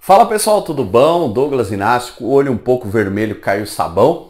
Fala pessoal, tudo bom? Douglas Inácio, o olho um pouco vermelho, caiu sabão,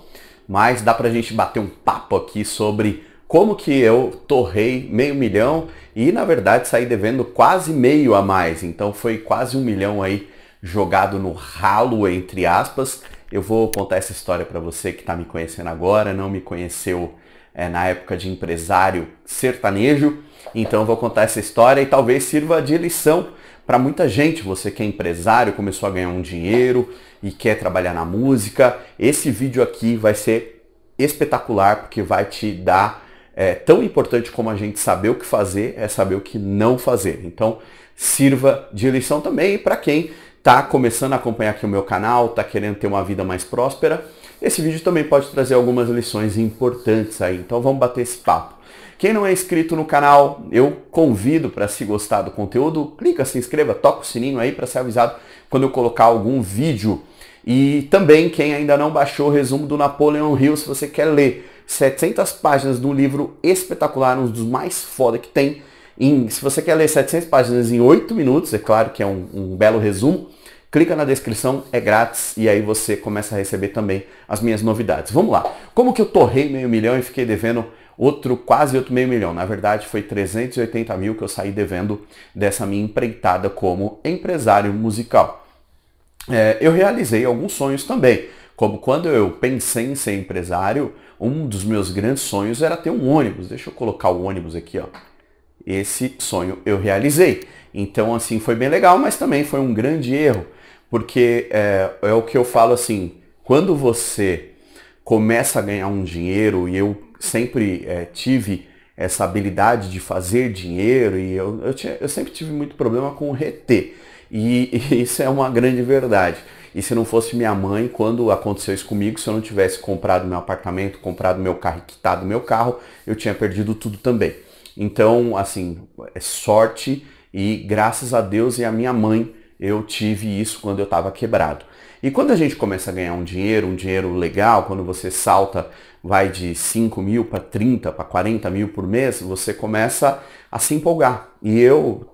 mas dá pra gente bater um papo aqui sobre como que eu torrei $500.000 e na verdade saí devendo quase meio a mais, então foi quase 1 milhão aí jogado no ralo, entre aspas. Eu vou contar essa história pra você que tá me conhecendo agora, não me conheceu na época de empresário sertanejo, então eu vou contar essa história e talvez sirva de lição para muita gente. Você que é empresário, começou a ganhar um dinheiro e quer trabalhar na música, esse vídeo aqui vai ser espetacular porque vai te dar, tão importante como a gente saber o que fazer, é saber o que não fazer. Então sirva de lição também para quem está começando a acompanhar aqui o meu canal, está querendo ter uma vida mais próspera. Esse vídeo também pode trazer algumas lições importantes aí, então vamos bater esse papo. Quem não é inscrito no canal, eu convido para, se gostar do conteúdo, clica, se inscreva, toca o sininho aí para ser avisado quando eu colocar algum vídeo. E também, quem ainda não baixou o resumo do Napoleon Hill, se você quer ler 700 páginas de um livro espetacular, um dos mais foda que tem, se você quer ler 700 páginas em 8 minutos, é claro que é um belo resumo, clica na descrição, é grátis, e aí você começa a receber também as minhas novidades. Vamos lá. Como que eu torrei $500.000 e fiquei devendo quase outro $500.000? Na verdade, foi 380 mil que eu saí devendo dessa minha empreitada como empresário musical. Eu realizei alguns sonhos também, como quando eu pensei em ser empresário, um dos meus grandes sonhos era ter um ônibus. Deixa eu colocar o ônibus aqui, ó. Esse sonho eu realizei. Então, assim, foi bem legal, mas também foi um grande erro, porque é o que eu falo assim, quando você começa a ganhar um dinheiro, e eu sempre tive essa habilidade de fazer dinheiro, e eu sempre tive muito problema com reter, e isso é uma grande verdade. E se não fosse minha mãe, quando aconteceu isso comigo, se eu não tivesse comprado meu apartamento, comprado meu carro e quitado meu carro, eu tinha perdido tudo também. Então, assim, é sorte, e graças a Deus e a minha mãe, eu tive isso quando eu estava quebrado. E quando a gente começa a ganhar um dinheiro legal, quando você salta, vai de 5 mil para 30, para 40 mil por mês, você começa a se empolgar. E eu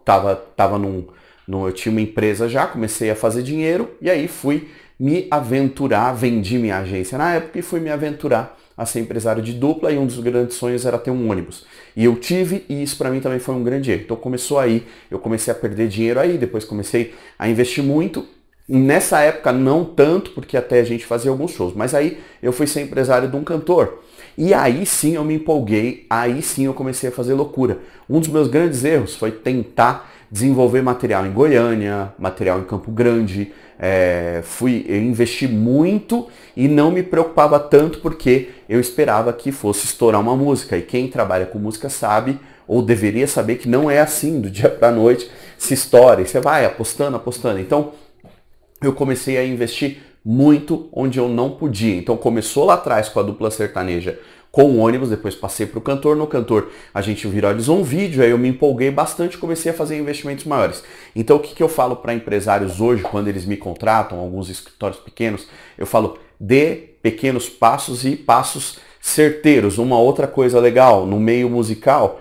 eu tinha uma empresa já, comecei a fazer dinheiro, e aí fui me aventurar, vendi minha agência na época e fui me aventurar a ser empresário de dupla, e um dos grandes sonhos era ter um ônibus. E eu tive, e isso para mim também foi um grande erro. Então começou aí, eu comecei a perder dinheiro aí, depois comecei a investir muito. Nessa época não tanto, porque até a gente fazia alguns shows, mas aí eu fui ser empresário de um cantor. E aí sim eu me empolguei, aí sim eu comecei a fazer loucura. Um dos meus grandes erros foi tentar desenvolver material em Goiânia, material em Campo Grande. Eu investi muito e não me preocupava tanto porque eu esperava que fosse estourar uma música. E quem trabalha com música sabe, ou deveria saber, que não é assim, do dia para a noite se estoura. E você vai apostando, apostando. Então eu comecei a investir muito onde eu não podia. Então começou lá atrás com a dupla sertaneja, com o ônibus, depois passei para o cantor. No cantor a gente viralizou um vídeo, aí eu me empolguei bastante e comecei a fazer investimentos maiores. Então o que eu falo para empresários hoje, quando eles me contratam, alguns escritórios pequenos, eu falo, dê pequenos passos e passos certeiros. Uma outra coisa legal no meio musical,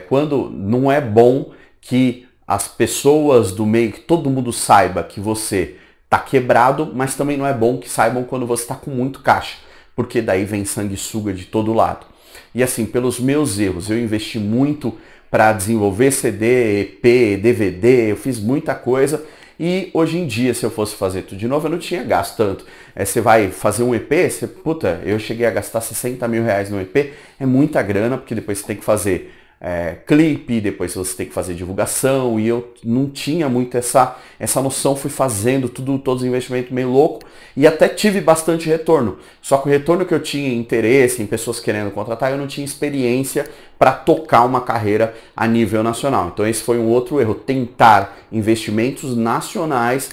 quando não é bom que as pessoas do meio, que todo mundo saiba que você tá quebrado, mas também não é bom que saibam quando você está com muito caixa, porque daí vem sanguessuga de todo lado. E assim, pelos meus erros, eu investi muito para desenvolver CD, EP, DVD, eu fiz muita coisa, e hoje em dia, se eu fosse fazer tudo de novo, eu não tinha gasto tanto. Você vai fazer um EP, eu cheguei a gastar $60 mil no EP, é muita grana, porque depois você tem que fazer clipe, depois você tem que fazer divulgação, e eu não tinha muito essa noção, fui fazendo todos os investimentos meio louco, e até tive bastante retorno, só que o retorno que eu tinha em interesse, em pessoas querendo contratar, eu não tinha experiência para tocar uma carreira a nível nacional. Então esse foi um outro erro, tentar investimentos nacionais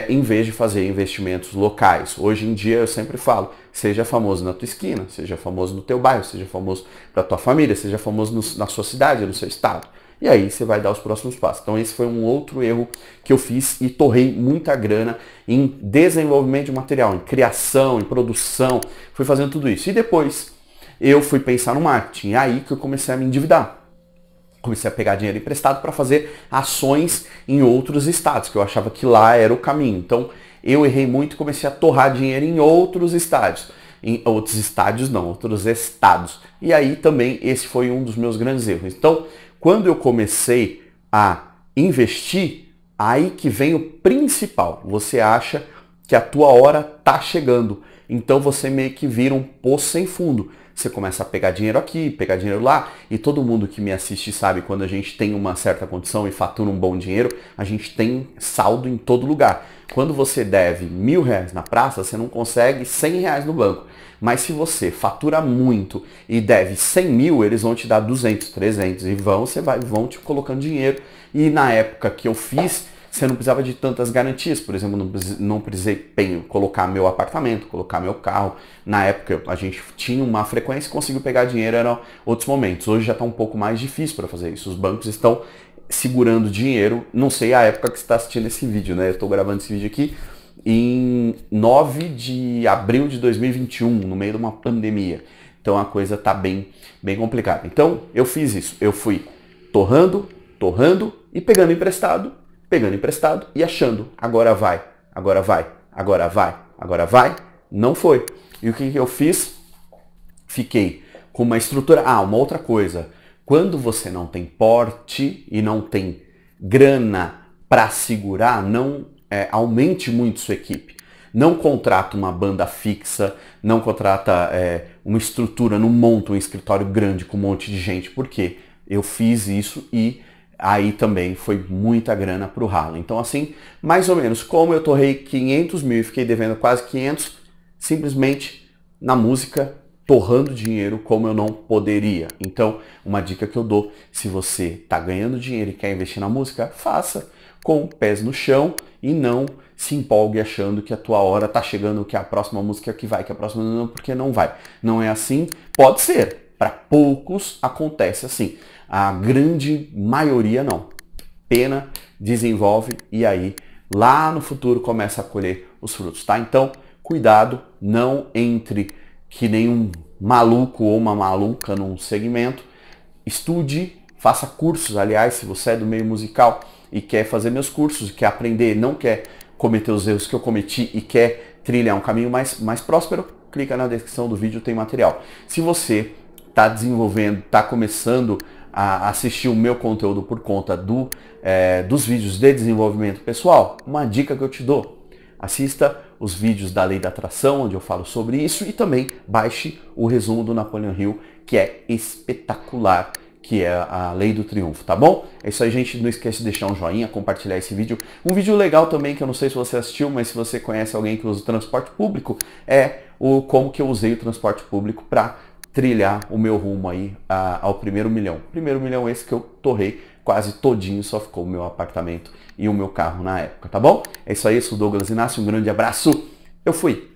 em vez de fazer investimentos locais. Hoje em dia eu sempre falo, seja famoso na tua esquina, seja famoso no teu bairro, seja famoso para tua família, seja famoso na sua cidade, no seu estado. E aí você vai dar os próximos passos. Então esse foi um outro erro que eu fiz e torrei muita grana em desenvolvimento de material, em criação, em produção, fui fazendo tudo isso. E depois eu fui pensar no marketing, é aí que eu comecei a me endividar. Comecei a pegar dinheiro emprestado para fazer ações em outros estados, que eu achava que lá era o caminho. Então eu errei muito e comecei a torrar dinheiro em outros estádios. Em outros estádios não, outros estados. E aí também esse foi um dos meus grandes erros. Então, quando eu comecei a investir, aí que vem o principal. Você acha que a tua hora tá chegando. Então você meio que vira um poço sem fundo. Você começa a pegar dinheiro aqui, pegar dinheiro lá, e todo mundo que me assiste sabe, quando a gente tem uma certa condição e fatura um bom dinheiro, a gente tem saldo em todo lugar. Quando você deve R$1.000 na praça, você não consegue R$100 no banco. Mas se você fatura muito e deve 100 mil, eles vão te dar 200, 300 e vão te colocando dinheiro. E na época que eu fiz, você não precisava de tantas garantias. Por exemplo, não precisei colocar meu apartamento, colocar meu carro. Na época a gente tinha uma frequência e conseguiu pegar dinheiro, eram outros momentos. Hoje já está um pouco mais difícil para fazer isso. Os bancos estão segurando dinheiro. Não sei a época que você está assistindo esse vídeo, né? Eu estou gravando esse vídeo aqui em 9 de abril de 2021, no meio de uma pandemia. Então a coisa está bem complicada. Então eu fiz isso. Eu fui torrando e pegando emprestado e achando, agora vai, não foi. E o que eu fiz? Fiquei com uma estrutura. Uma outra coisa, quando você não tem porte e não tem grana para segurar, não aumente muito sua equipe. Não contrata uma banda fixa, não contrata uma estrutura, não monta um escritório grande com um monte de gente, porque eu fiz isso e aí também foi muita grana pro ralo. Então assim, mais ou menos, como eu torrei 500 mil e fiquei devendo quase 500, simplesmente na música, torrando dinheiro como eu não poderia. Então, uma dica que eu dou, se você tá ganhando dinheiro e quer investir na música, faça com pés no chão e não se empolgue achando que a tua hora tá chegando, que a próxima música é que vai, que a próxima não, porque não vai. Não é assim, pode ser. Para poucos acontece assim. A grande maioria não. Pena, desenvolve e aí lá no futuro começa a colher os frutos, tá? Então, cuidado, não entre que nem um maluco ou uma maluca num segmento. Estude, faça cursos. Aliás, se você é do meio musical e quer fazer meus cursos, quer aprender, não quer cometer os erros que eu cometi e quer trilhar um caminho mais próspero, clica na descrição do vídeo, tem material. Se você está desenvolvendo, está começando a assistir o meu conteúdo por conta dos vídeos de desenvolvimento pessoal, uma dica que eu te dou: assista os vídeos da Lei da Atração, onde eu falo sobre isso, e também baixe o resumo do Napoleon Hill, que é espetacular, que é a Lei do Triunfo, tá bom? É isso aí, gente. Não esquece de deixar um joinha, compartilhar esse vídeo. Um vídeo legal também, que eu não sei se você assistiu, mas se você conhece alguém que usa o transporte público, é como que eu usei o transporte público para trilhar o meu rumo aí ao primeiro milhão. Primeiro milhão esse que eu torrei quase todinho, só ficou o meu apartamento e o meu carro na época, tá bom? É isso aí, eu sou o Douglas Inácio, um grande abraço, eu fui!